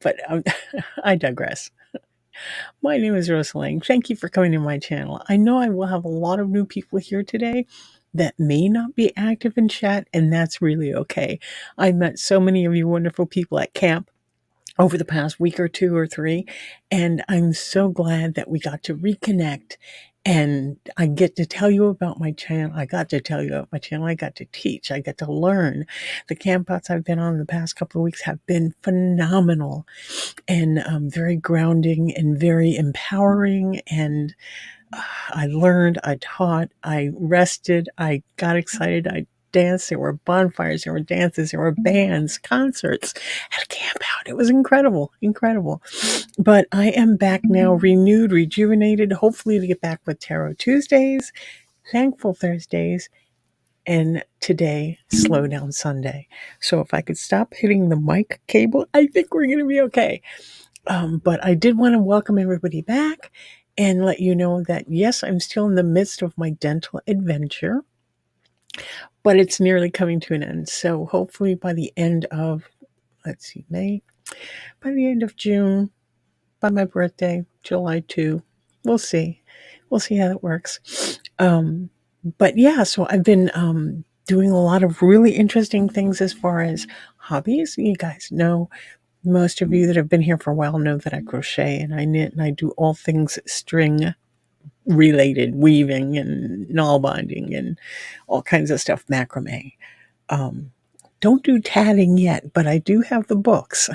But I digress. My name is ROSALENG. Thank you for coming to my channel. I know I will have a lot of new people here today that may not be active in chat, and that's really okay. I met so many of you wonderful people at camp over the past week or two or three, and I'm so glad that we got to reconnect. And I get to tell you about my channel. I got to tell you about my channel. I got to teach. I got to learn. The campouts I've been on the past couple of weeks have been phenomenal and very grounding and very empowering. And I learned, I taught, I rested, I got excited, I danced. There were bonfires, there were dances, there were bands, concerts at a camp out. It was incredible, incredible. But I am back now, renewed, rejuvenated, hopefully to get back with Tarot Tuesdays, Thankful Thursdays, and today, Slow Down Sunday. So if I could stop hitting the mic cable, I think we're going to be okay. But I did want to welcome everybody back and let you know that, yes, I'm still in the midst of my dental adventure, but it's nearly coming to an end. So hopefully by the end of, May, by the end of June, by my birthday, July 2, we'll see. We'll see how that works. But yeah, so I've been doing a lot of really interesting things as far as hobbies. You guys know, most of you that have been here for a while know that I crochet and I knit and I do all things string related, weaving and knot binding and all kinds of stuff, macrame. Don't do tatting yet, but I do have the books.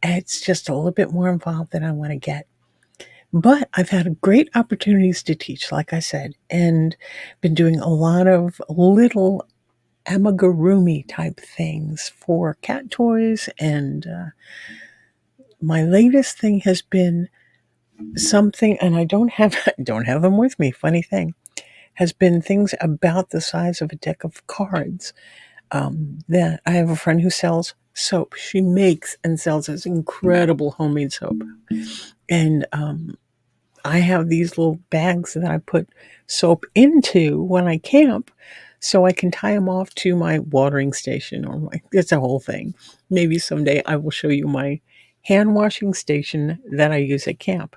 It's just a little bit more involved than I want to get. But I've had great opportunities to teach, like I said, and been doing a lot of little amigurumi type things for cat toys. And my latest thing has been something, and I don't have them with me. Funny thing, has been things about the size of a deck of cards. That I have a friend who sells soap. She makes and sells this incredible homemade soap, and I have these little bags that I put soap into when I camp so I can tie them off to my watering station or it's a whole thing. Maybe someday I will show you my hand washing station that I use at camp.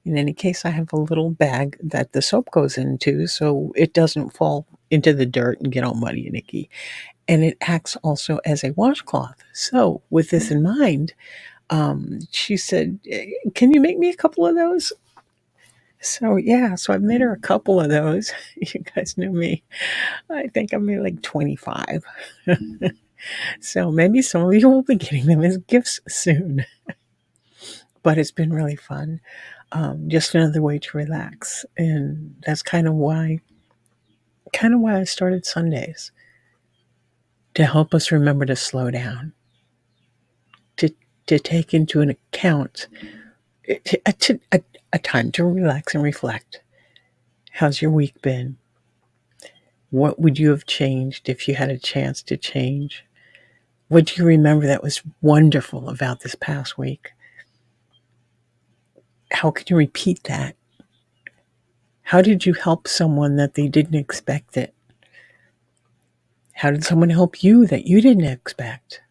In any case, I have a little bag that the soap goes into so it doesn't fall into the dirt and get all muddy and icky. And it acts also as a washcloth. So with this in mind, she said, can you make me a couple of those? So yeah, so I've made her a couple of those. You guys know me. I think I made like 25. So maybe some of you will be getting them as gifts soon. But it's been really fun. Just another way to relax. And that's kind of why I started Sundays. To help us remember to slow down. To take into an account a time to relax and reflect. How's your week been? What would you have changed if you had a chance to change? What do you remember that was wonderful about this past week? How can you repeat that? How did you help someone that they didn't expect it? How did someone help you that you didn't expect?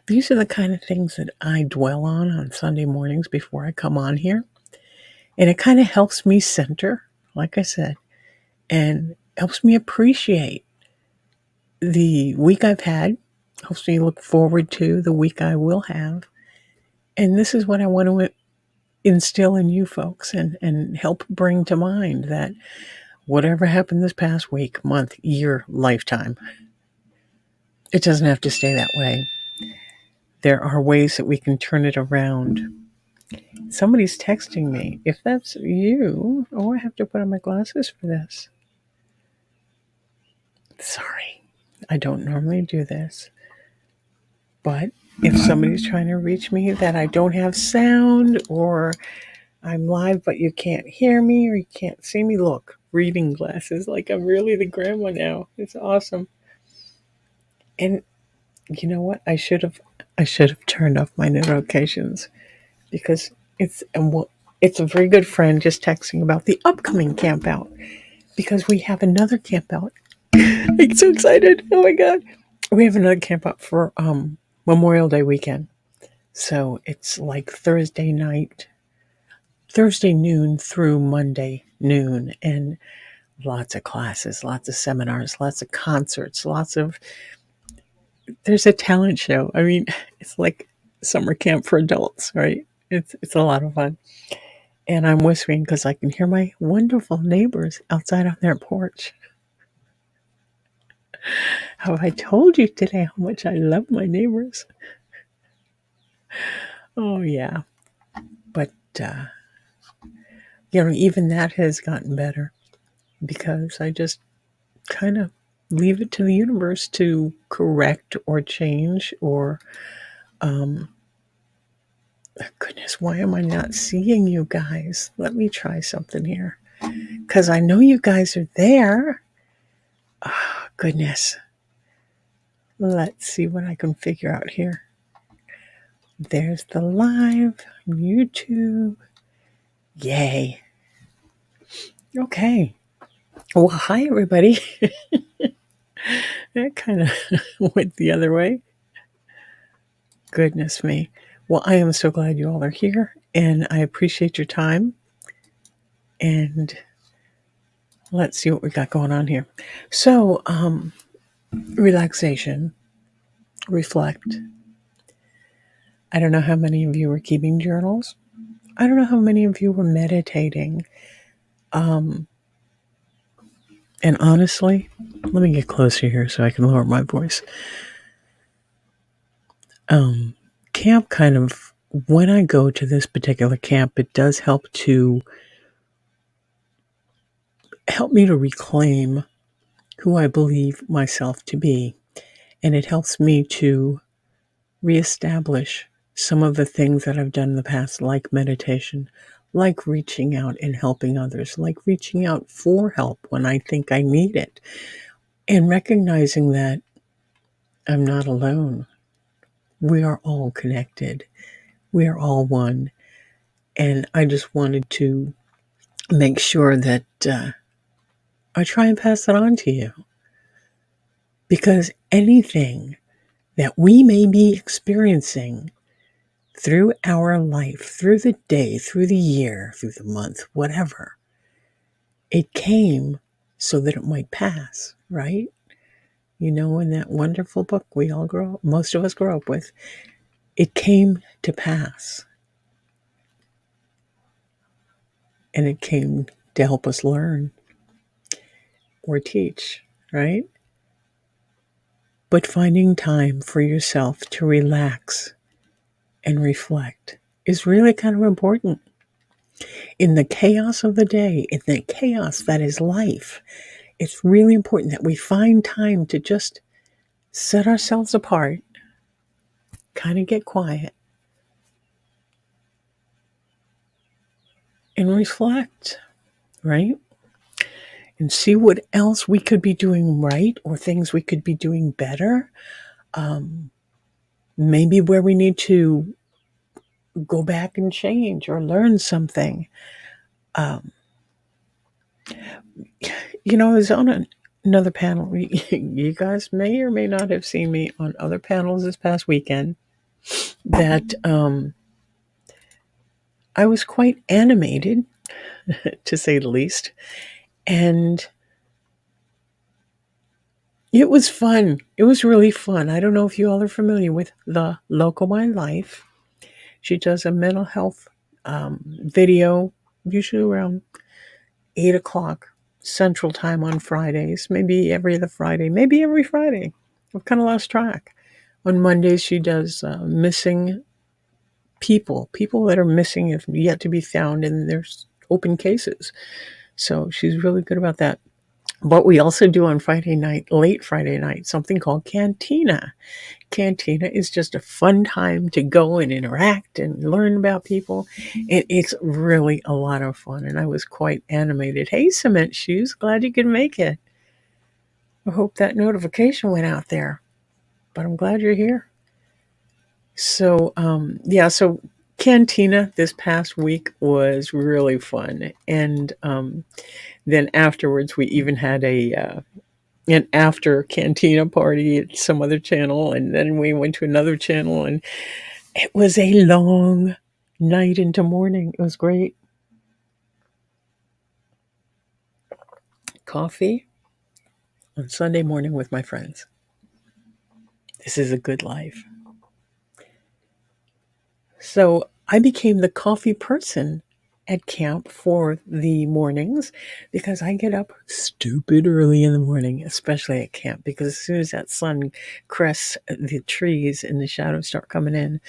These are the kind of things that I dwell on Sunday mornings before I come on here. And it kind of helps me center, like I said, and helps me appreciate the week I've had, helps me look forward to the week I will have. And this is what I want to instill in you folks and help bring to mind, that whatever happened this past week, month, year, lifetime, it doesn't have to stay that way. There are ways that we can turn it around. Somebody's texting me. If that's you, I have to put on my glasses for this. Sorry, I don't normally do this. But if somebody's trying to reach me that I don't have sound, or I'm live but you can't hear me or you can't see me, look, reading glasses, like I'm really the grandma now. It's awesome. And you know what? I should have turned off my notifications, because it's a very good friend just texting about the upcoming camp out, because we have another camp out. I'm so excited. Oh my God. We have another camp out for Memorial Day weekend. So it's like Thursday noon through Monday noon, and lots of classes, lots of seminars, lots of concerts, there's a talent show. I mean, it's like summer camp for adults, right? It's a lot of fun. And I'm whispering because I can hear my wonderful neighbors outside on their porch. Have I told you today how much I love my neighbors? Oh, yeah. But, uh, even that has gotten better because I just kind of leave it to the universe to correct or change or, goodness, why am I not seeing you guys? Let me try something here because I know you guys are there. Oh, goodness. Let's see what I can figure out here. There's the live YouTube. Yay. Okay. Well, hi, everybody. That kind of went the other way. Goodness me. Well, I am so glad you all are here, and I appreciate your time. And let's see what we got going on here. So, relaxation, reflect. I don't know how many of you are keeping journals. I don't know how many of you were meditating. And honestly, let me get closer here so I can lower my voice. Camp kind of, when I go to this particular camp, it does help me to reclaim who I believe myself to be. And it helps me to reestablish some of the things that I've done in the past, like meditation, like reaching out and helping others, like reaching out for help when I think I need it, and recognizing that I'm not alone. We are all connected. We are all one. And I just wanted to make sure that I try and pass it on to you. Because anything that we may be experiencing through our life, through the day, through the year, through the month, whatever, it came so that it might pass, right? In that wonderful book most of us grow up with, it came to pass. And it came to help us learn or teach, right? But finding time for yourself to relax and reflect is really kind of important. In the chaos of the day, in the chaos that is life, it's really important that we find time to just set ourselves apart, kind of get quiet, and reflect, right? And see what else we could be doing right or things we could be doing better. Maybe where we need to go back and change or learn something. I was on another panel. You guys may or may not have seen me on other panels this past weekend that I was quite animated, to say the least. And it was fun. It was really fun. I don't know if you all are familiar with the Local My Life. She does a mental health video, usually around 8 o'clock Central Time on Fridays, maybe every other Friday, maybe every Friday. I've kind of lost track. On Mondays, she does missing people that are missing if yet to be found, and there's open cases. So she's really good about that. But we also do on Friday night, late Friday night, something called Cantina. Cantina is just a fun time to go and interact and learn about people. It's really a lot of fun, and I was quite animated. Hey, Cement Shoes, glad you could make it. I hope that notification went out there, but I'm glad you're here. So, so Cantina this past week was really fun. And then afterwards, we even had an after Cantina party at some other channel. And then we went to another channel. And It was a long night into morning. It was great. Coffee on Sunday morning with my friends. This is a good life. So I became the coffee person at camp for the mornings because I get up stupid early in the morning, especially at camp, because as soon as that sun crests the trees and the shadows start coming in,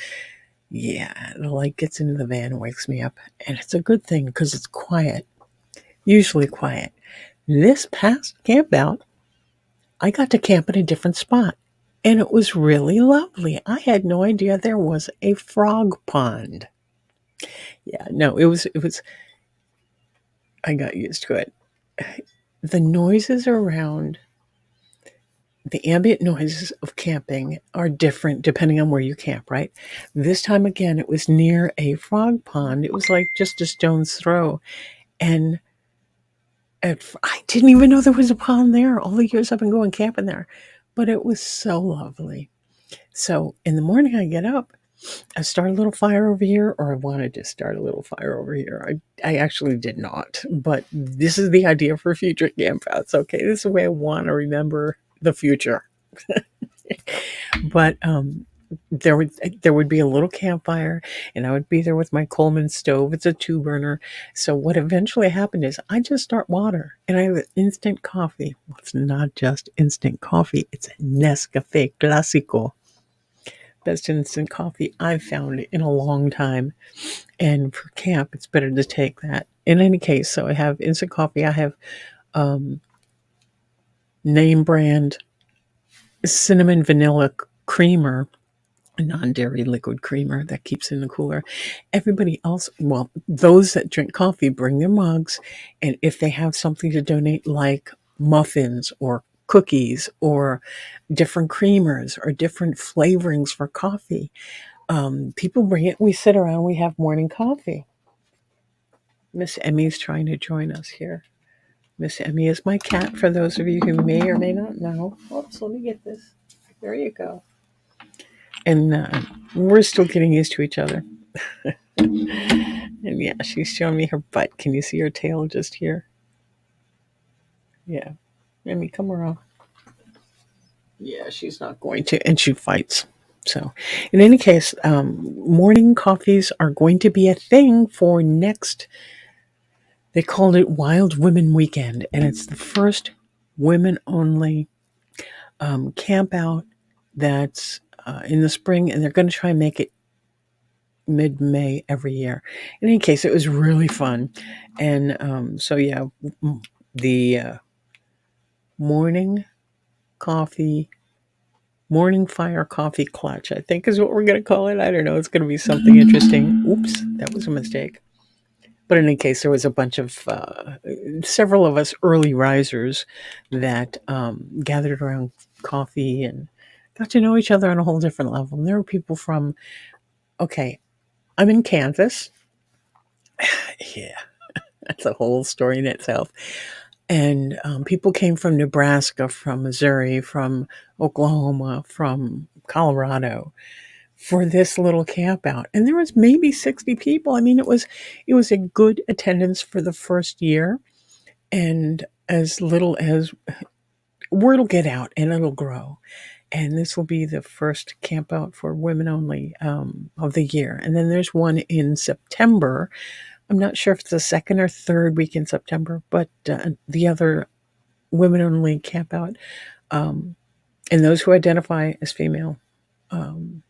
yeah, the light gets into the van and wakes me up. And it's a good thing because it's quiet, usually quiet. This past camp out, I got to camp in a different spot. And it was really lovely. I had no idea there was a frog pond. Yeah, no, it was I got used to it. The noises around the ambient noises of camping are different depending on where you camp, right? This time again, it was near a frog pond. It was like just a stone's throw. And I didn't even know there was a pond there all the years I've been going camping there. But it was so lovely. So in the morning, I get up, I start a little fire over here, or I wanted to start a little fire over here. I actually did not, but this is the idea for future campouts. Okay, this is the way I want to remember the future. But there would be a little campfire, and I would be there with my Coleman stove. It's a 2 burner. So what eventually happened is I just start water, and I have instant coffee. Well, it's not just instant coffee; it's a Nescafe Clásico. Best instant coffee I've found in a long time. And for camp, it's better to take that. In any case, so I have instant coffee. I have um, name brand cinnamon vanilla creamer, a non-dairy liquid creamer that keeps in the cooler. Everybody else, well, those that drink coffee bring their mugs, and if they have something to donate, like muffins or cookies or different creamers or different flavorings for coffee, people bring it. We sit around, we have morning coffee. Miss Emmy's trying to join us here. Miss Emmy is my cat, for those of you who may or may not know. Oops, let me get this. There you go. And we're still getting used to each other. And yeah, she's showing me her butt. Can you see her tail just here? Yeah. Emmy, come around. Yeah, she's not going to. And she fights. So, in any case, morning coffees are going to be a thing for next. They called it Wild Women Weekend, and it's the first women only camp out that's in the spring, and they're going to try and make it mid May every year. In any case, it was really fun. And so, yeah, the morning coffee, morning fire coffee clutch, I think is what we're going to call it. I don't know. It's going to be something interesting. Oops, that was a mistake. But in any case, there was a bunch of several of us early risers that gathered around coffee and got to know each other on a whole different level. And there were people from, okay, I'm in Kansas. Yeah, that's a whole story in itself. And people came from Nebraska, from Missouri, from Oklahoma, from Colorado for this little camp out. And there was maybe 60 people. I mean, it was a good attendance for the first year. And as little as word will get out and it'll grow. And this will be the first camp out for women only of the year. And then there's one in September. I'm not sure if it's the second or third week in September, but the other women only camp out. Um, and those who identify as female. Um,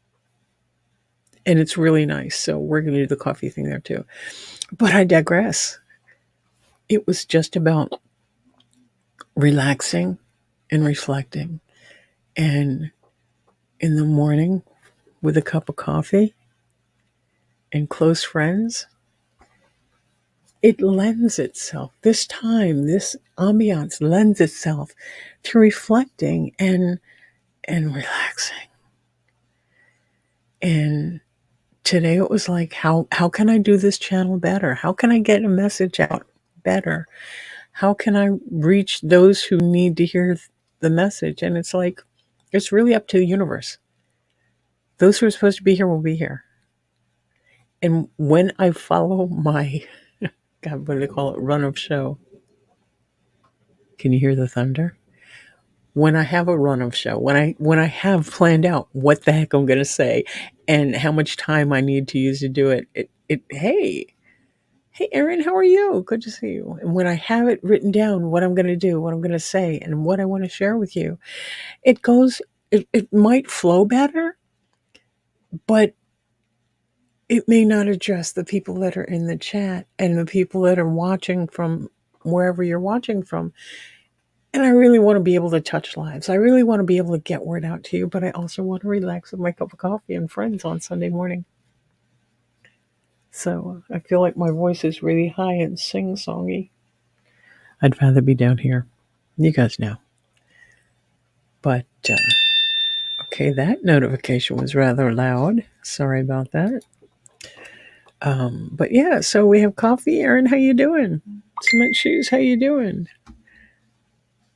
and it's really nice. So we're going to do the coffee thing there too. But I digress. It was just about relaxing and reflecting. And in the morning, with a cup of coffee and close friends, it lends itself, this time, this ambiance lends itself to reflecting and relaxing. And today it was like, how can I do this channel better? How can I get a message out better? How can I reach those who need to hear the message? And it's like, it's really up to the universe. Those who are supposed to be here will be here. And when I follow my, God, what do they call it? Run of show. Can you hear the thunder? When I have a run of show, when I have planned out what the heck I'm going to say and how much time I need to use to do it, hey, Erin, how are you? Good to see you. And when I have it written down, what I'm going to do, what I'm going to say, and what I want to share with you, it goes, it might flow better, but it may not address the people that are in the chat and the people that are watching from wherever you're watching from. And I really want to be able to touch lives. I really want to be able to get word out to you, but I also want to relax with my cup of coffee and friends on Sunday morning. So I feel like my voice is really high and sing-songy. I'd rather be down here. You guys know. But, okay, that notification was rather loud. Sorry about that. But yeah, so we have coffee. Erin, how you doing? Cement Shoes, how you doing?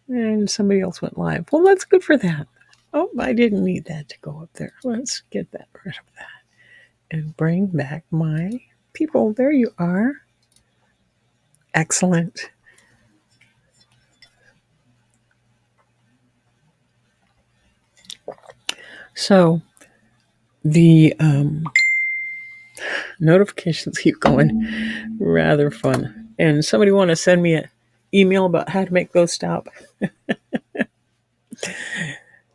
And somebody else went live. Well, that's good for that. Oh, I didn't need that to go up there. Let's get that rid of that and bring back my people. There you are. Excellent. So the notifications keep going. Rather fun. And somebody want to send me an email about how to make those stop.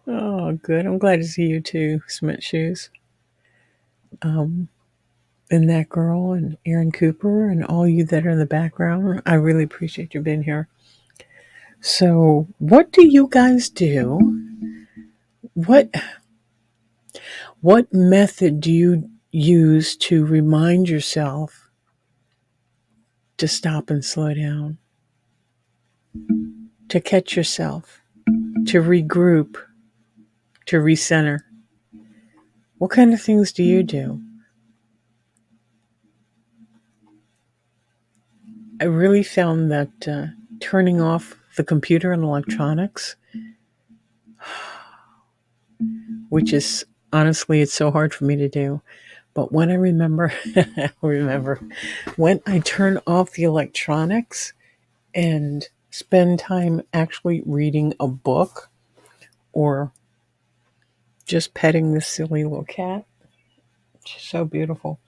Oh, good. I'm glad to see you too, Cement Shoes. And that girl and Aaron Cooper and all you that are in the background. I really appreciate you being here. So, what do you guys do? What method do you use to remind yourself to stop and slow down? To catch yourself, to regroup, to recenter? What kind of things do you do? I really found that turning off the computer and electronics, which is honestly, it's so hard for me to do. But when I remember when I turn off the electronics and spend time actually reading a book or just petting this silly little cat, she's so beautiful.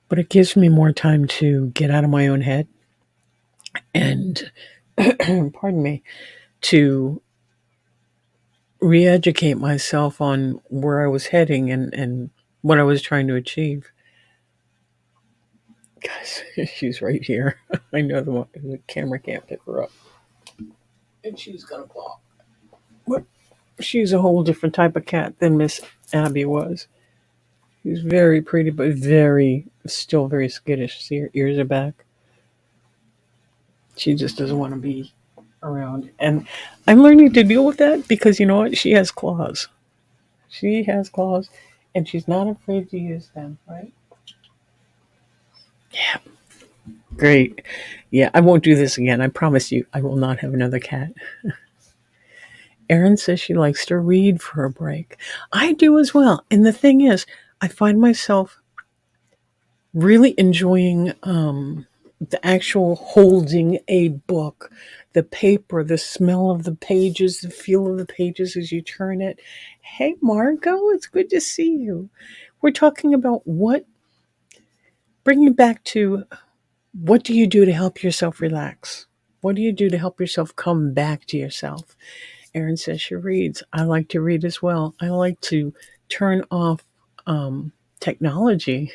But it gives me more time to get out of my own head and, pardon me, to re-educate myself on where I was heading and what I was trying to achieve. Guys, she's right here. I know the camera can't pick her up. And she's gonna claw. What? She's a whole different type of cat than Miss Abby was. She's very pretty, but still very skittish. See, her ears are back. She just doesn't want to be around. And I'm learning to deal with that because you know what? She has claws. She has claws, and she's not afraid to use them, right? Yeah. Great. Yeah, I won't do this again. I promise you, I will not have another cat. Erin says she likes to read for a break. I do as well. And the thing is, I find myself really enjoying the actual holding a book, the paper, the smell of the pages, the feel of the pages as you turn it. Hey, Margot, it's good to see you. We're talking about bringing back to what do you do to help yourself relax? What do you do to help yourself come back to yourself? Erin says she reads. I like to read as well. I like to turn off technology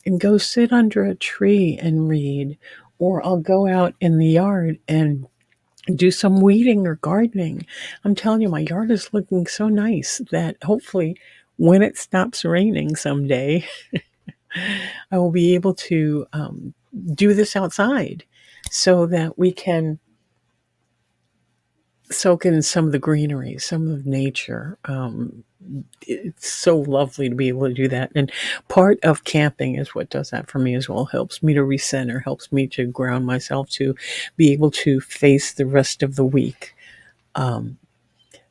and go sit under a tree and read. Or I'll go out in the yard and do some weeding or gardening. I'm telling you, my yard is looking so nice that hopefully when it stops raining someday, I will be able to do this outside so that we can soak in some of the greenery, some of nature. It's so lovely to be able to do that. And part of camping is what does that for me as well. Helps me to recenter, helps me to ground myself to be able to face the rest of the week.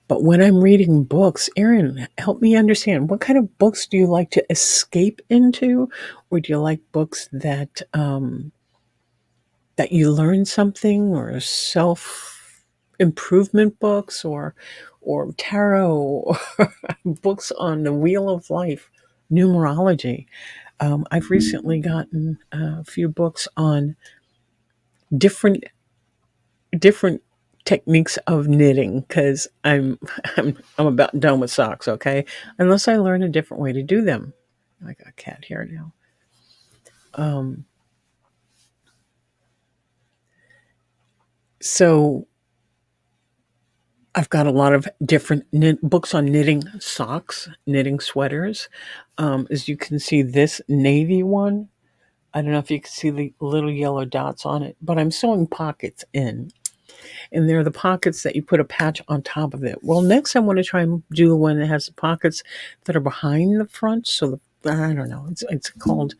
But when I'm reading books, Erin, help me understand, what kind of books do you like to escape into, or do you like books that you learn something, or self improvement books, or tarot, or books on the wheel of life, numerology? I've recently gotten a few books on different different techniques of knitting because I'm about done with socks. Okay, unless I learn a different way to do them. I got a cat here now. Um, so I've got a lot of different books on knitting socks, knitting sweaters. As you can see, this navy one. I don't know if you can see the little yellow dots on it, but I'm sewing pockets in. And they're the pockets that you put a patch on top of it. Well, next I want to try and do the one that has the pockets that are behind the front. So I don't know. It's called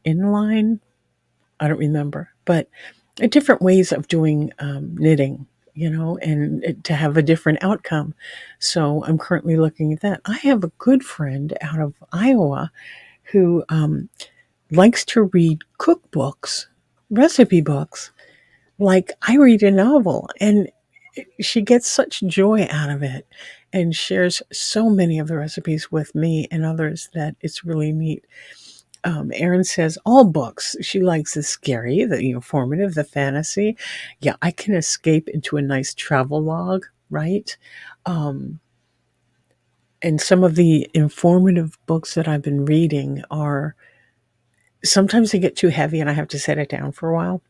inline. I don't remember, but different ways of doing knitting, and to have a different outcome. So I'm currently looking at that. I have a good friend out of Iowa who likes to read cookbooks, recipe books, like I read a novel, and she gets such joy out of it and shares so many of the recipes with me and others that it's really neat. Erin says all books. She likes the scary, the informative, the fantasy. Yeah, I can escape into a nice travel log, right? Um, and some of the informative books that I've been reading are sometimes they get too heavy and I have to set it down for a while.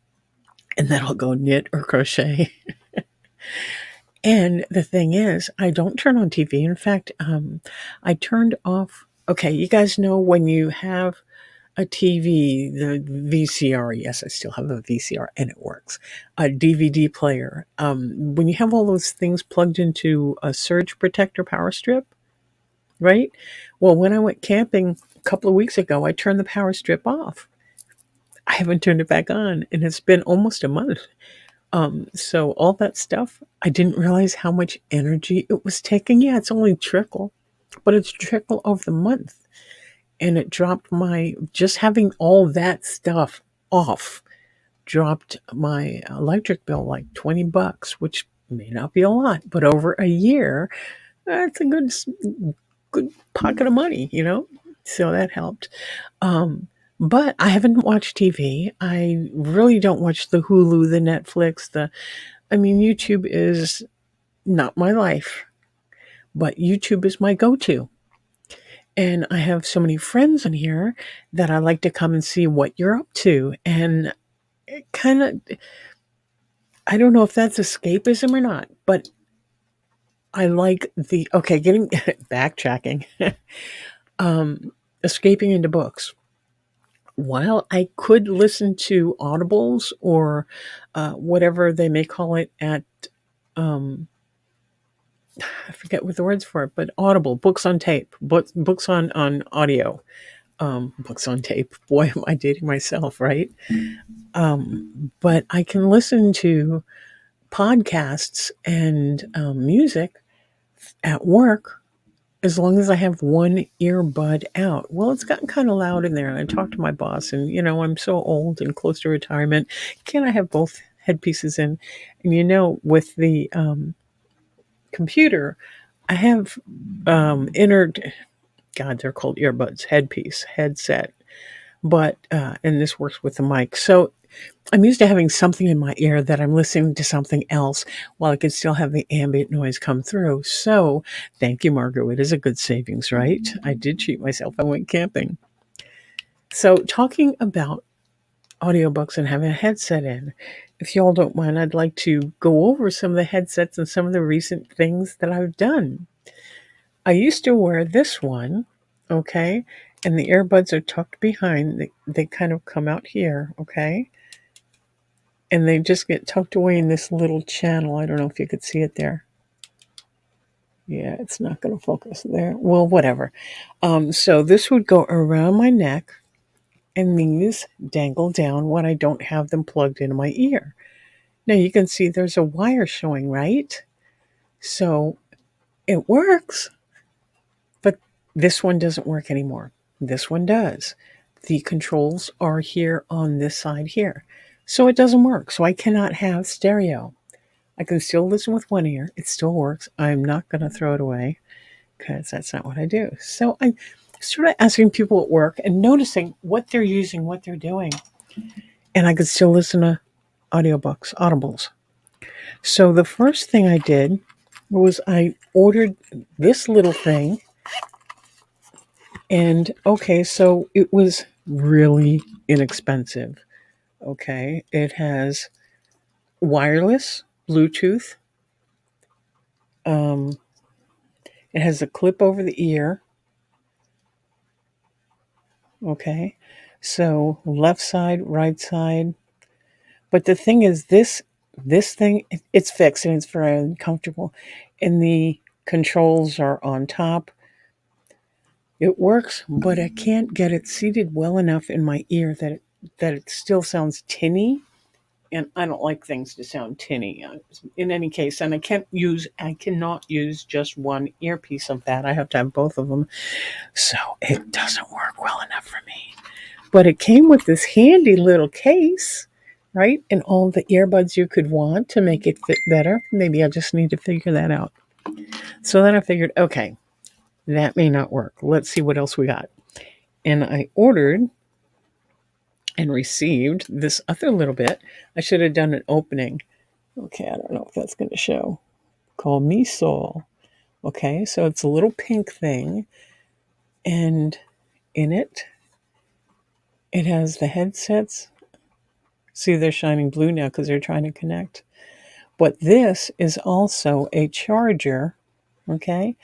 And then I'll go knit or crochet. And the thing is, I don't turn on TV. In fact, I turned off. Okay, you guys know when you have a TV, the VCR. Yes, I still have a VCR, and it works. A DVD player. When you have all those things plugged into a surge protector power strip, right? Well, when I went camping a couple of weeks ago, I turned the power strip off. I haven't turned it back on, and it's been almost a month. So all that stuff, I didn't realize how much energy it was taking. Yeah, it's only trickle, but it's trickle over the month. And it dropped just having all that stuff off, dropped my electric bill like $20, which may not be a lot, but over a year, that's a good pocket of money. So that helped. But I haven't watched TV. I really don't watch the Hulu, the Netflix, YouTube is not my life, but YouTube is my go to. And I have so many friends in here that I like to come and see what you're up to. And it kind of, I don't know if that's escapism or not, but I like getting backtracking, escaping into books. While I could listen to audibles or whatever they may call it um, I forget what the words for it, but Audible, books on tape, books on audio, books on tape. Boy, am I dating myself, right? But I can listen to podcasts and music at work as long as I have one earbud out. Well, it's gotten kind of loud in there, and I talked to my boss, and I'm so old and close to retirement. Can I have both headpieces in? And with the computer, I have inner. God, they're called earbuds, headset. But and this works with the mic. So I'm used to having something in my ear that I'm listening to something else while I can still have the ambient noise come through. So thank you, Margot. It is a good savings, right? I did treat myself. I went camping. So talking about audiobooks and having a headset in, if y'all don't mind, I'd like to go over some of the headsets and some of the recent things that I've done. I used to wear this one, okay, and the earbuds are tucked behind. They kind of come out here, okay, and they just get tucked away in this little channel. I don't know if you could see it there. Yeah, it's not going to focus there. Well, whatever. So this would go around my neck, and these dangle down when I don't have them plugged into my ear. Now you can see there's a wire showing, right? So It works, but this one doesn't work anymore. This one does. The controls are here on this side here. So it doesn't work. So I cannot have stereo. I can still listen with one ear. It still works. I'm not going to throw it away because that's not what I do. So I started asking people at work and noticing what they're using, what they're doing. And I could still listen to audiobooks, audibles. So the first thing I did was I ordered this little thing. And okay, so it was really inexpensive. Okay, it has wireless, Bluetooth. Um, it has a clip over the ear. Okay, so left side, right side. But the thing is, this thing it's fixed and it's very uncomfortable, and the controls are on top. It works, but I can't get it seated well enough in my ear that it still sounds tinny, and I don't like things to sound tinny. In any case, and I cannot use just one earpiece of that. I have to have both of them, so it doesn't work well enough for me. But it came with this handy little case, right, and all the earbuds you could want to make it fit better. Maybe I just need to figure that out. So then I figured, okay, that may not work. Let's see what else we got. And I ordered and received this other little bit. I should have done an opening. Okay, I don't know if that's going to show. Called Me Soul. Okay, so it's a little pink thing, and in it, it has the headsets. See, they're shining blue now because they're trying to connect. But this is also a charger. Okay,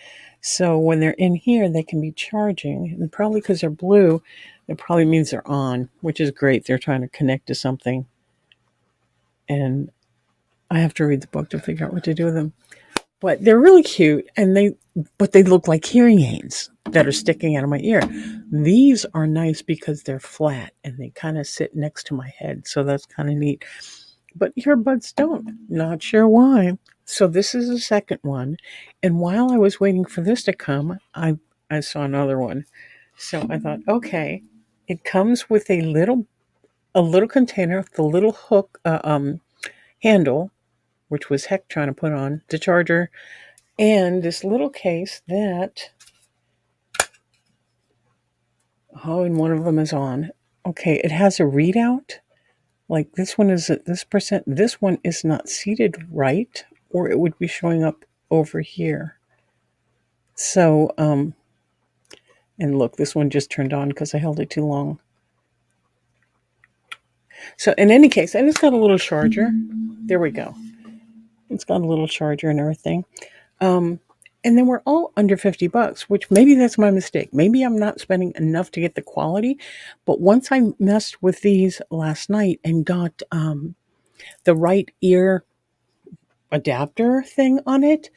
so when they're in here, they can be charging, and probably because they're blue, it probably means they're on, which is great. They're trying to connect to something, and I have to read the book to figure out what to do with them. But they're really cute, and they look like hearing aids that are sticking out of my ear. These are nice because they're flat and they kind of sit next to my head, so that's kind of neat. But earbuds don't. Not sure why. So this is the second one, and while I was waiting for this to come, I saw another one. So I thought, okay, it comes with a little container with the little hook handle, which was heck trying to put on the charger, and this little case that, oh, and one of them is on. Okay, it has a readout. Like this one is at this percent. This one is not seated right, or it would be showing up over here. So, and look, this one just turned on because I held it too long. So, in any case, and it's got a little charger. There we go. It's got a little charger and everything. Um, and then we're all under $50, which maybe that's my mistake. Maybe I'm not spending enough to get the quality. But once I messed with these last night and got the right ear adapter thing on it,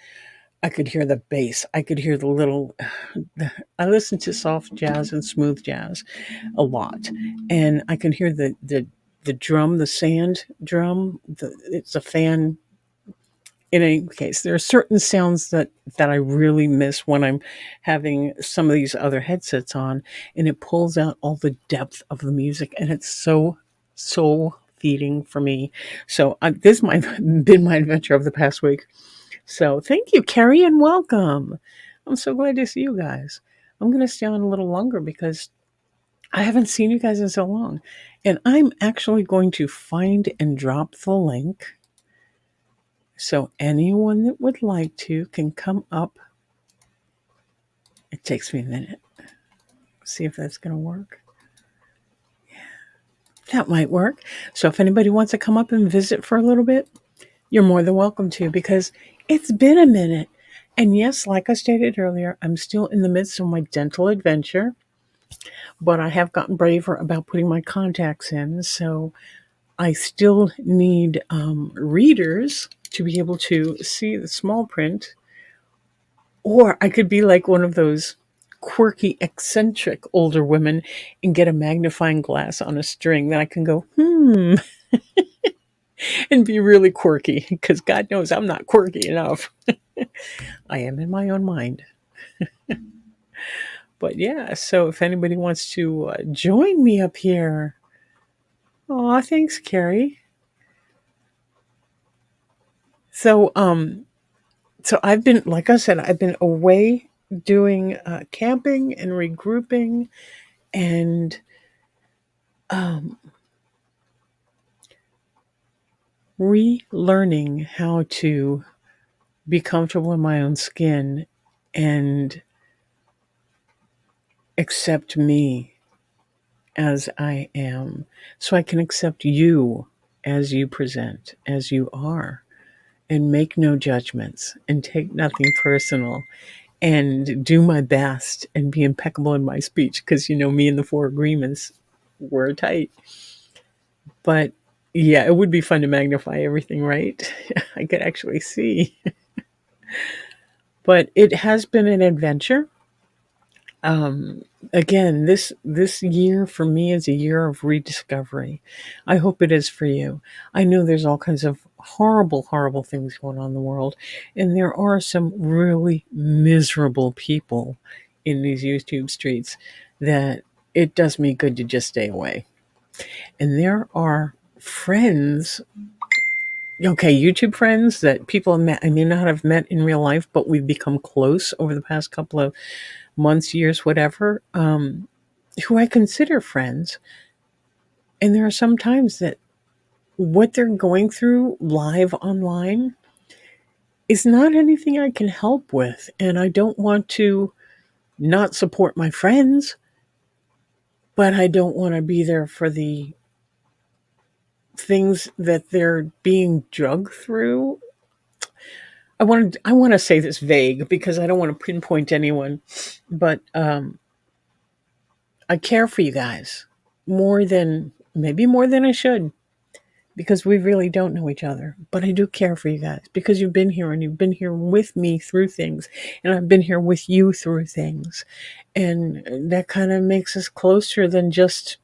I could hear the bass. I could hear the little. I listen to soft jazz and smooth jazz a lot, and I can hear the drum, the sand drum. It's a fan. In any case, there are certain sounds that I really miss when I'm having some of these other headsets on, and it pulls out all the depth of the music, and it's so soul feeding for me. So this might have been my adventure of the past week. So thank you, Carrie, and welcome. I'm so glad to see you guys. I'm going to stay on a little longer because I haven't seen you guys in so long. And I'm actually going to find and drop the link. So anyone that would like to can come up. It takes me a minute. See if that's going to work. That might work. So if anybody wants to come up and visit for a little bit, you're more than welcome to, because it's been a minute. And yes, like I stated earlier, I'm still in the midst of my dental adventure, but I have gotten braver about putting my contacts in. So I still need readers to be able to see the small print, or I could be like one of those quirky, eccentric older women and get a magnifying glass on a string that I can go, and be really quirky because God knows I'm not quirky enough. I am in my own mind. But yeah, so if anybody wants to join me up here, oh, thanks, Carrie. So, so I've been, like I said, I've been away doing camping and regrouping and um, relearning how to be comfortable in my own skin and accept me as I am, so I can accept you as you present, as you are, and make no judgments and take nothing personal and do my best and be impeccable in my speech because you know me and the four agreements, we're tight. But yeah, it would be fun to magnify everything, right? I could actually see. But it has been an adventure. Um, Again, this year for me is a year of rediscovery. I hope it is for you. I know there's all kinds of horrible, horrible things going on in the world, and there are some really miserable people in these YouTube streets that it does me good to just stay away. And there are friends, okay, YouTube friends that people I may not have met in real life, but we've become close over the past couple of months, years, whatever, who I consider friends. And there are some times that what they're going through live online is not anything I can help with. And I don't want to not support my friends, but I don't want to be there for the things that they're being drugged through. I want to say this vague because I don't want to pinpoint anyone, but I care for you guys more than maybe more than I should because we really don't know each other. But I do care for you guys because you've been here and you've been here with me through things, and I've been here with you through things. And that kind of makes us closer than just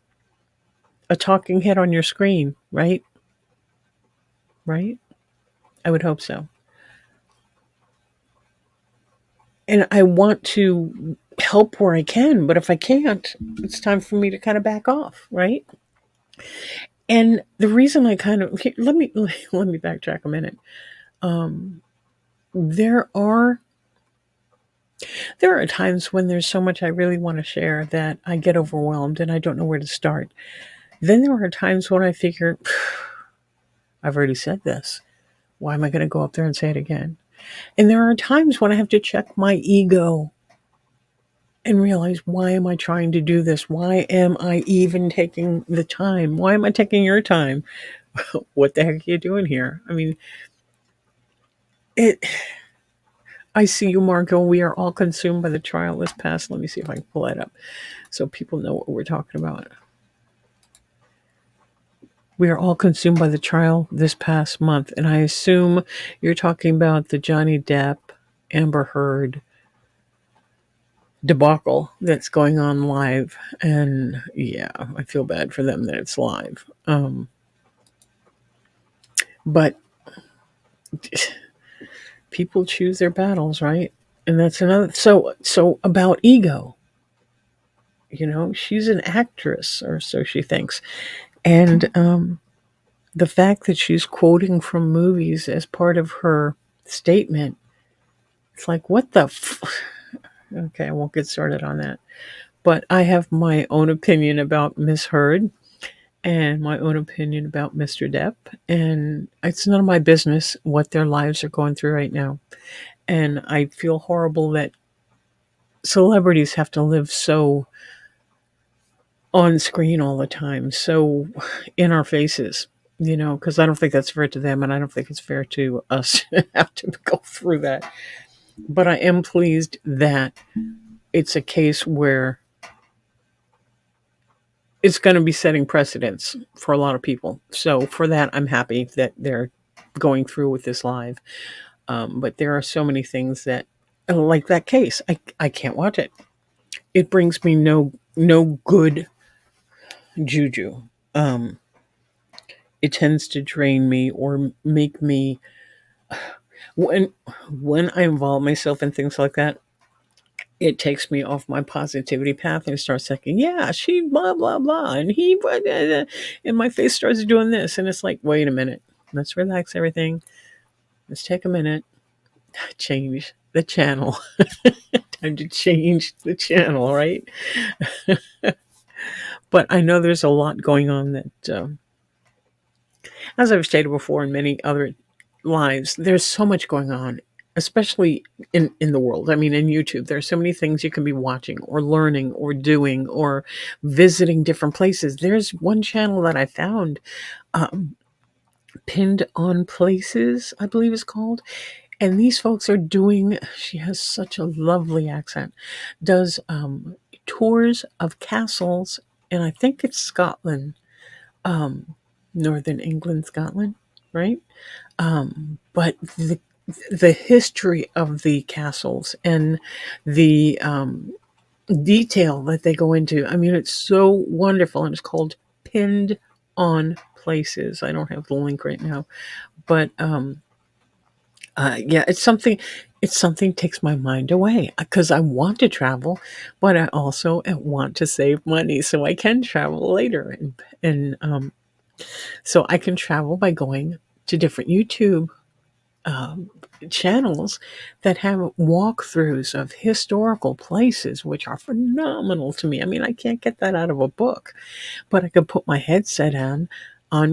a talking head on your screen, right? Right? I would hope so. And I want to help where I can, but if I can't, it's time for me to kind of back off, right? And the reason I kind of let me backtrack a minute. Um, there are there are times when there's so much I really want to share that I get overwhelmed and I don't know where to start. Then there are times when I figure I've already said this. Why am I going to go up there and say it again? And there are times when I have to check my ego and realize, why am I trying to do this? Why am I even taking the time? Why am I taking your time? What the heck are you doing here? I mean, it. I see you, Marco. We are all consumed by the trial this past. Let me see if I can pull that up so people know what we're talking about. We are all consumed by the trial this past month, and I assume you're talking about the Johnny Depp, Amber Heard debacle that's going on live. And yeah, I feel bad for them that it's live. But people choose their battles, right? And that's another. So about ego, she's an actress, or so she thinks, and the fact that she's quoting from movies as part of her statement, it's like, what the. Okay, I won't get started on that. But I have my own opinion about Miss Heard and my own opinion about Mr. Depp, and it's none of my business what their lives are going through right now. And I feel horrible that celebrities have to live so on screen all the time, so in our faces, because I don't think that's fair to them, and I don't think it's fair to us to have to go through that. But I am pleased that it's a case where it's going to be setting precedents for a lot of people. So for that, I'm happy that they're going through with this live. But there are so many things that, like that case, I can't watch it. It brings me no good juju. Um, it tends to drain me or make me when I involve myself in things like that, it takes me off my positivity path and starts thinking, yeah, she blah blah blah, and he blah, blah, blah, and my face starts doing this, and it's like, wait a minute, let's relax everything. Let's take a minute, change the channel. Time to change the channel, right? But I know there's a lot going on that, as I've stated before in many other lives, there's so much going on, especially in the world. I mean, in YouTube, there's so many things you can be watching or learning or doing or visiting different places. There's one channel that I found, um, Pinned on Places, I believe it's called. And these folks are doing, she has such a lovely accent, does tours of castles, and I think it's Scotland, um, Northern England, Scotland, right? But the history of the castles and the detail that they go into, I mean, it's so wonderful, and it's called Pinned on Places. I don't have the link right now, but yeah, it's something takes my mind away because I want to travel, but I also want to save money so I can travel later, and so I can travel by going to different YouTube um, channels that have walkthroughs of historical places, which are phenomenal to me. I mean, I can't get that out of a book, but I could put my headset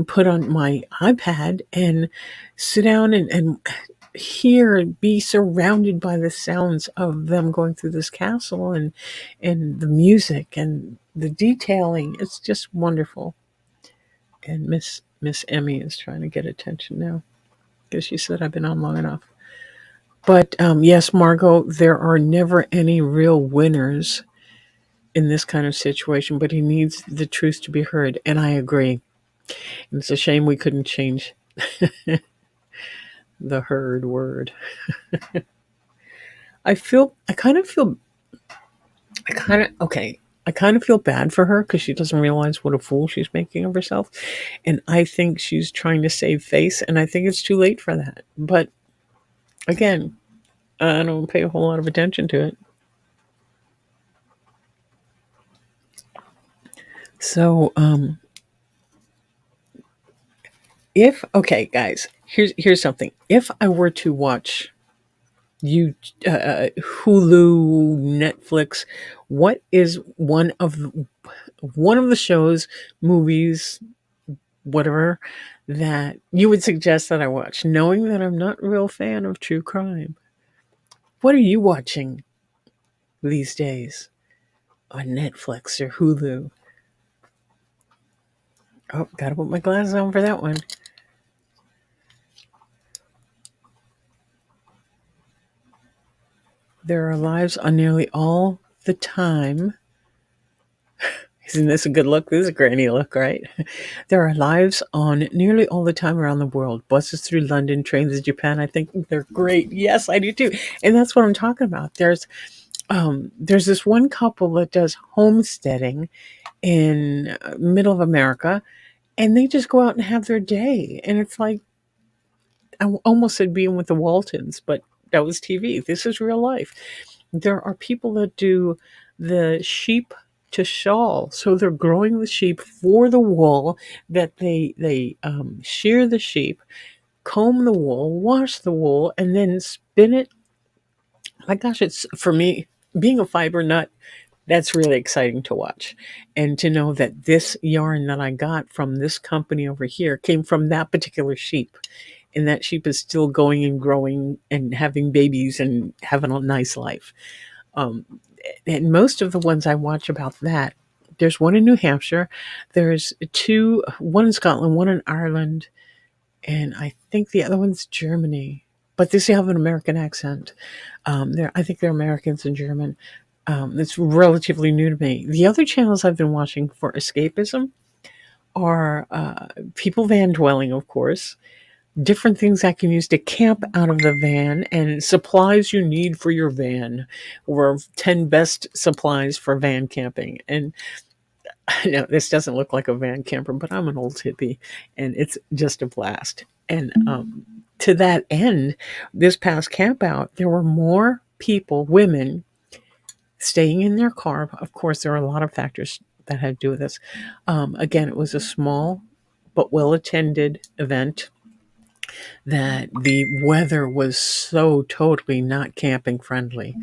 put on my iPad and sit down and hear and be surrounded by the sounds of them going through this castle and the music and the detailing. It's just wonderful. And Miss Emmy is trying to get attention now because she said I've been on long enough. But yes, Margot, there are never any real winners in this kind of situation, but he needs the truth to be heard. And I agree. And it's a shame we couldn't change the herd word. I kind of feel, okay. I kind of feel bad for her because she doesn't realize what a fool she's making of herself. And I think she's trying to save face, and I think it's too late for that. But again, I don't pay a whole lot of attention to it. So, if okay, guys, here's something. If I were to watch you Hulu, Netflix, what is one of the shows, movies, whatever that you would suggest that I watch, knowing that I'm not a real fan of true crime? What are you watching these days on Netflix or Hulu? Oh, gotta put my glasses on for that one. There are lives on nearly all the time. Isn't this a good look? This is a granny look, right? There are lives on nearly all the time around the world. Buses through London, trains to Japan. I think they're great. Yes, I do too. And that's what I'm talking about. There's this one couple that does homesteading in middle of America, and they just go out and have their day. And it's like, I almost said being with the Waltons, but that was TV. This is real life. There are people that do the sheep to shawl. So they're growing the sheep for the wool that they shear the sheep, comb the wool, wash the wool, and then spin it. My gosh, it's for me being a fiber nut. That's really exciting to watch. And to know that this yarn that I got from this company over here came from that particular sheep. And that sheep is still going and growing and having babies and having a nice life. Um, and most of the ones I watch about that, there's one in New Hampshire, there's two, one in Scotland, one in Ireland, and I think the other one's Germany. But they still have an American accent. I think they're Americans and German. It's relatively new to me. The other channels I've been watching for escapism are people van dwelling, of course, different things I can use to camp out of the van, and supplies you need for your van, or 10 best supplies for van camping. And No, this doesn't look like a van camper, but I'm an old hippie, and it's just a blast. And to that end, this past camp out, there were more people, women, staying in their car. Of course, there are a lot of factors that had to do with this. Again, it was a small but well attended event. That the weather was so totally not camping friendly.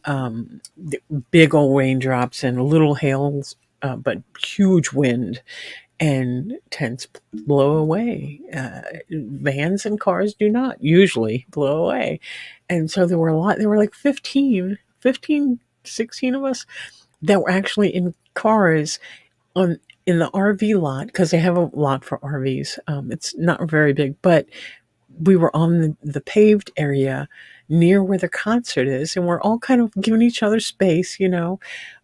The big old raindrops and little hails, but huge wind, and tents blow away. Vans and cars do not usually blow away. And so there were a lot, there were like 16 of us that were actually in cars on in the RV lot, because they have a lot for RVs. It's not very big, but we were on the paved area near where the concert is, and we're all kind of giving each other space, you know.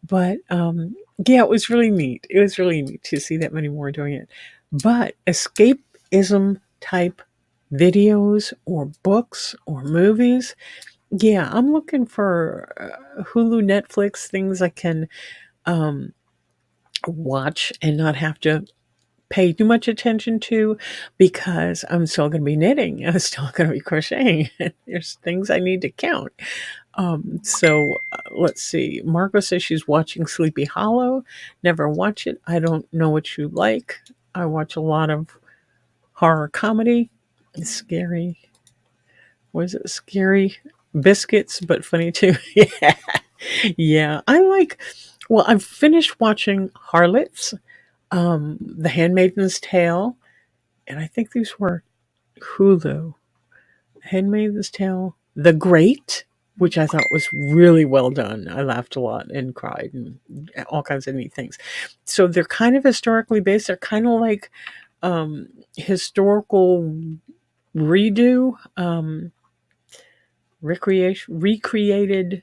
But yeah, it was really neat. It was really neat to see that many more doing it. But escapism type videos or books or movies, yeah, I'm looking for Hulu, Netflix, things I can um, watch and not have to pay too much attention to, because I'm still going to be knitting. I'm still going to be crocheting. There's things I need to count. Let's see. Margot says she's watching Sleepy Hollow. Never watch it. I don't know what you like. I watch a lot of horror comedy. Scary. What is it? Scary biscuits, but funny too. Yeah. Yeah. Well, I've finished watching Harlots, The Handmaid's Tale, and I think these were Hulu. Handmaid's Tale, The Great, which I thought was really well done. I laughed a lot and cried and all kinds of neat things. So they're kind of historically based. They're kind of like historical redo, recreated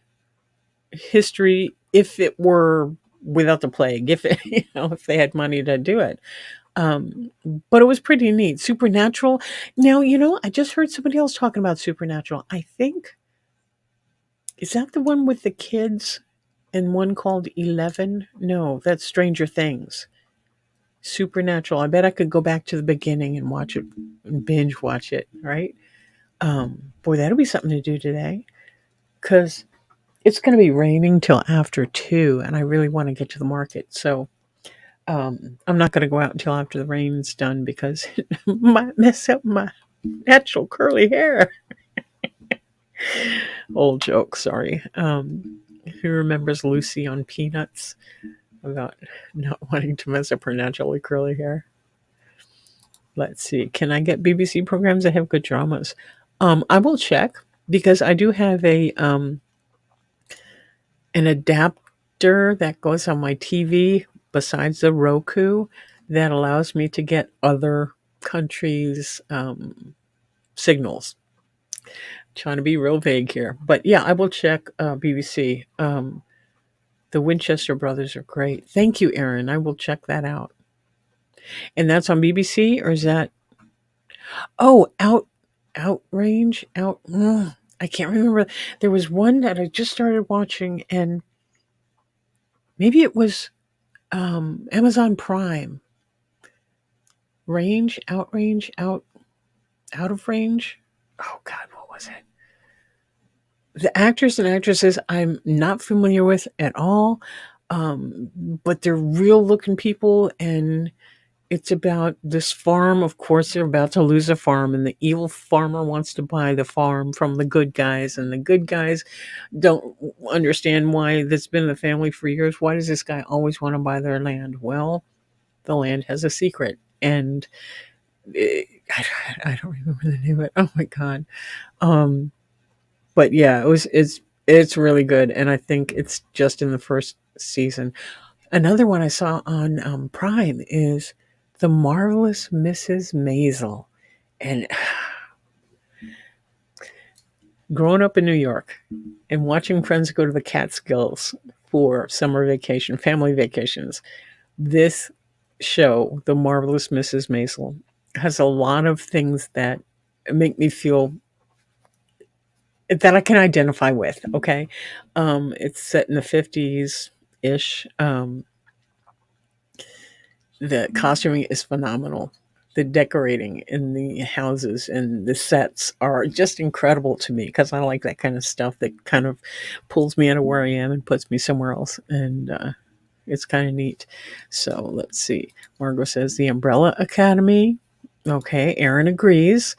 history, if it were without the plague, if it, if they had money to do it. Um, but it was pretty neat. Supernatural. Now, I just heard somebody else talking about Supernatural. I think, is that the one with the kids and one called 11? No, that's Stranger Things. Supernatural. I bet I could go back to the beginning and watch it and binge watch it, right? Boy, that'll be something to do today, because it's going to be raining till after 2, and I really want to get to the market. So I'm not going to go out until after the rain's done, because it might mess up my natural curly hair. Old joke, sorry. Who remembers Lucy on Peanuts about not wanting to mess up her naturally curly hair? Let's see. Can I get BBC programs that have good dramas? I will check, because I do have an adapter that goes on my TV besides the Roku that allows me to get other countries' signals. Trying to be real vague here, but yeah, I will check BBC. The Winchester brothers are great. Thank you, Aaron. I will check that out. And that's on BBC, or is that? Oh, Outrange, out. I can't remember. There was one that I just started watching, and maybe it was Amazon Prime. Outrage, out of range. Oh God, what was it? The actors and actresses I'm not familiar with at all, but they're real looking people, and it's about this farm. Of course, they're about to lose a farm, and the evil farmer wants to buy the farm from the good guys, and the good guys don't understand why that's been in the family for years. Why does this guy always want to buy their land? Well, the land has a secret, and I don't remember the name of it. Oh my God. Um, but yeah, it's really good, and I think it's just in the first season. Another one I saw on Prime is The Marvelous Mrs. Maisel, and growing up in New York and watching friends go to the Catskills for summer vacation, family vacations, this show, The Marvelous Mrs. Maisel, has a lot of things that make me feel that I can identify with. Okay. It's set in the 50s ish. The costuming is phenomenal. The decorating in the houses and the sets are just incredible to me because I like that kind of stuff that kind of pulls me out of where I am and puts me somewhere else. And it's kind of neat. So let's see. Margot says the Umbrella Academy. Okay, Aaron agrees.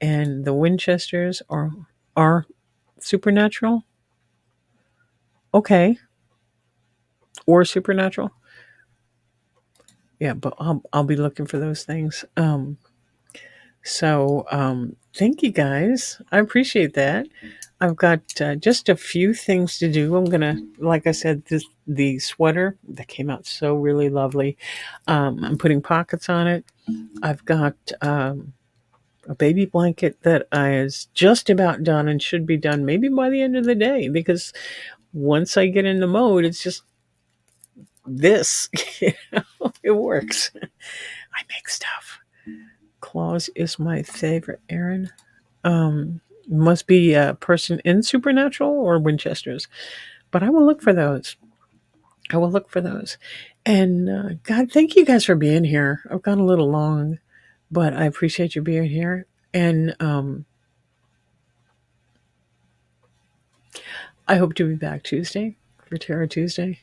And the Winchesters are supernatural. Okay, or supernatural. Yeah, but I'll be looking for those things. Thank you guys. I appreciate that. I've got just a few things to do. I'm gonna, like I said, the sweater that came out so really lovely. I'm putting pockets on it. I've got a baby blanket that is just about done and should be done maybe by the end of the day because once I get in the mode, it's just this. It works. I make stuff. Claus is my favorite, Aaron. Must be a person in Supernatural or Winchester's, but I will look for those. I will look for those. And God, thank you guys for being here. I've gone a little long, but I appreciate you being here. And I hope to be back Tuesday for Terror Tuesday.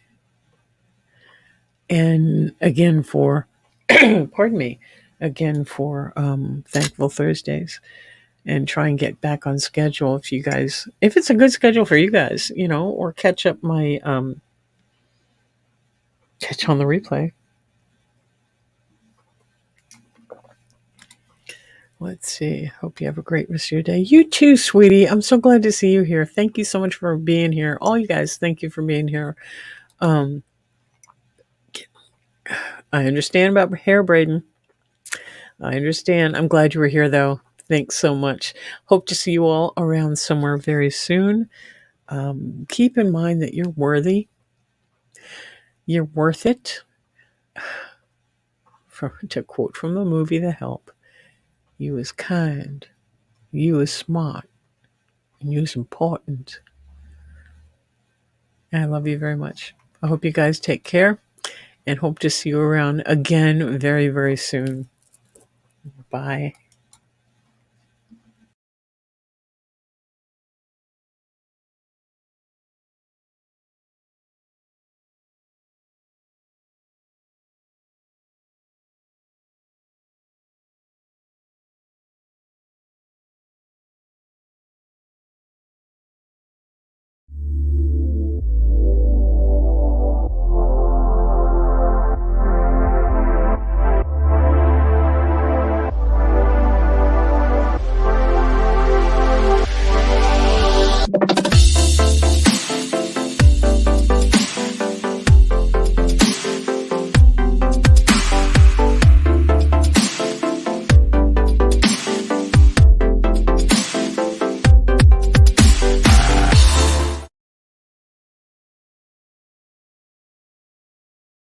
And again for, pardon me, again for Thankful Thursdays. And try and get back on schedule if you guys, if it's a good schedule for you guys, or catch up my, catch on the replay. Let's see. Hope you have a great rest of your day. You too, sweetie. I'm so glad to see you here. Thank you so much for being here. All you guys, thank you for being here. Um, I understand about hair braiding. I understand. I'm glad you were here, though. Thanks so much. Hope to see you all around somewhere very soon. Keep in mind that you're worthy. You're worth it. To quote from the movie The Help, you is kind, you is smart, and you is important. And I love you very much. I hope you guys take care and hope to see you around again very, very soon. Bye.